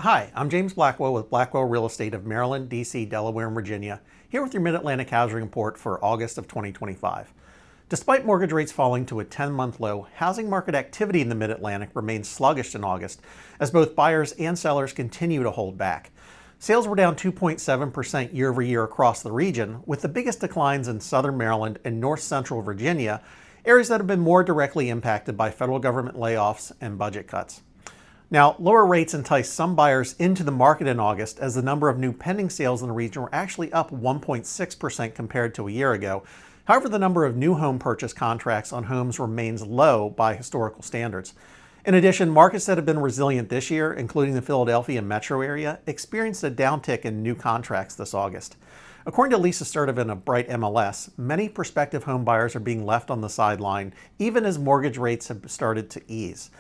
Hi, I'm James Blackwell with Blackwell Real Estate of Maryland, D.C., Delaware, and Virginia, here with your Mid-Atlantic Housing Report for August of 2025. Despite mortgage rates falling to a 10-month low, housing market activity in the Mid-Atlantic remains sluggish in August as both buyers and sellers continue to hold back. Sales were down 2.7% year over year across the region, with the biggest declines in southern Maryland and north central Virginia, areas that have been more directly impacted by federal government layoffs and budget cuts. Now, lower rates enticed some buyers into the market in August as the number of new pending sales in the region were actually up 1.6% compared to a year ago. However, the number of new home purchase contracts on homes remains low by historical standards. In addition, markets that have been resilient this year, including the Philadelphia metro area, experienced a downtick in new contracts this August. According to Lisa Sturdivant of Bright MLS, many prospective home buyers are being left on the sideline even as mortgage rates have started to ease.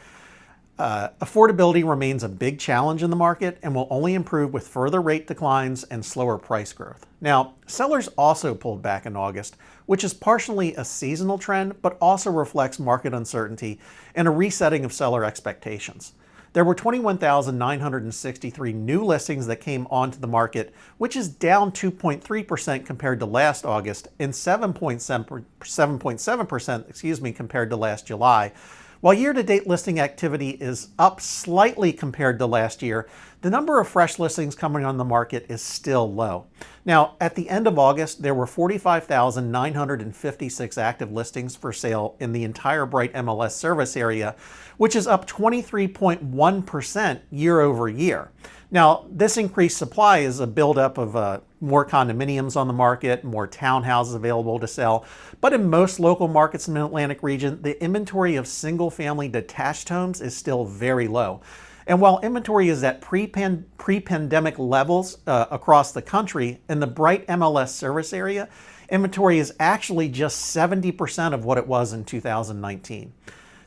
Affordability remains a big challenge in the market and will only improve with further rate declines and slower price growth. Now, sellers also pulled back in August, which is partially a seasonal trend, but also reflects market uncertainty and a resetting of seller expectations. There were 21,963 new listings that came onto the market, which is down 2.3% compared to last August and 7.7% compared to last July. While year-to-date listing activity is up slightly compared to last year, the number of fresh listings coming on the market is still low. Now, at the end of August, there were 45,956 active listings for sale in the entire Bright MLS service area, which is up 23.1% year over year. Now, this increased supply is a buildup of more condominiums on the market, more townhouses available to sell. But in most local markets in the Mid-Atlantic region, the inventory of single-family detached homes is still very low. And while inventory is at pre-pandemic levels across the country, in the Bright MLS service area, inventory is actually just 70% of what it was in 2019.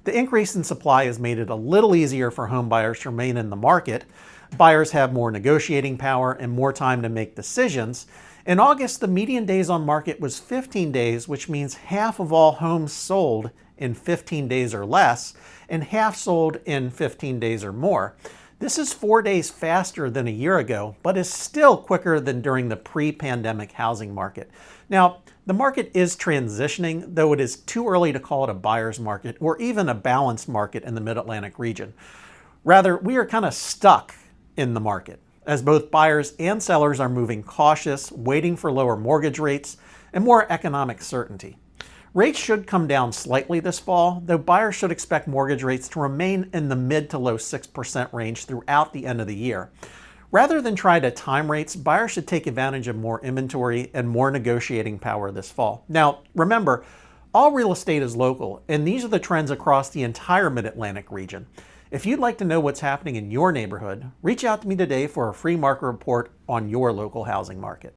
The increase in supply has made it a little easier for home buyers to remain in the market. Buyers have more negotiating power and more time to make decisions. In August, the median days on market was 15 days, which means half of all homes sold in 15 days or less, and half sold in 15 days or more. This is 4 days faster than a year ago, but is still quicker than during the pre-pandemic housing market. Now, the market is transitioning, though it is too early to call it a buyer's market or even a balanced market in the Mid-Atlantic region. Rather, we are kind of stuck in the market, as both buyers and sellers are moving cautious, waiting for lower mortgage rates and more economic certainty. Rates should come down slightly this fall, though buyers should expect mortgage rates to remain in the mid to low 6% range throughout the end of the year. Rather than try to time rates, buyers should take advantage of more inventory and more negotiating power this fall. Now, remember, all real estate is local, and these are the trends across the entire Mid-Atlantic region. If you'd like to know what's happening in your neighborhood, reach out to me today for a free market report on your local housing market.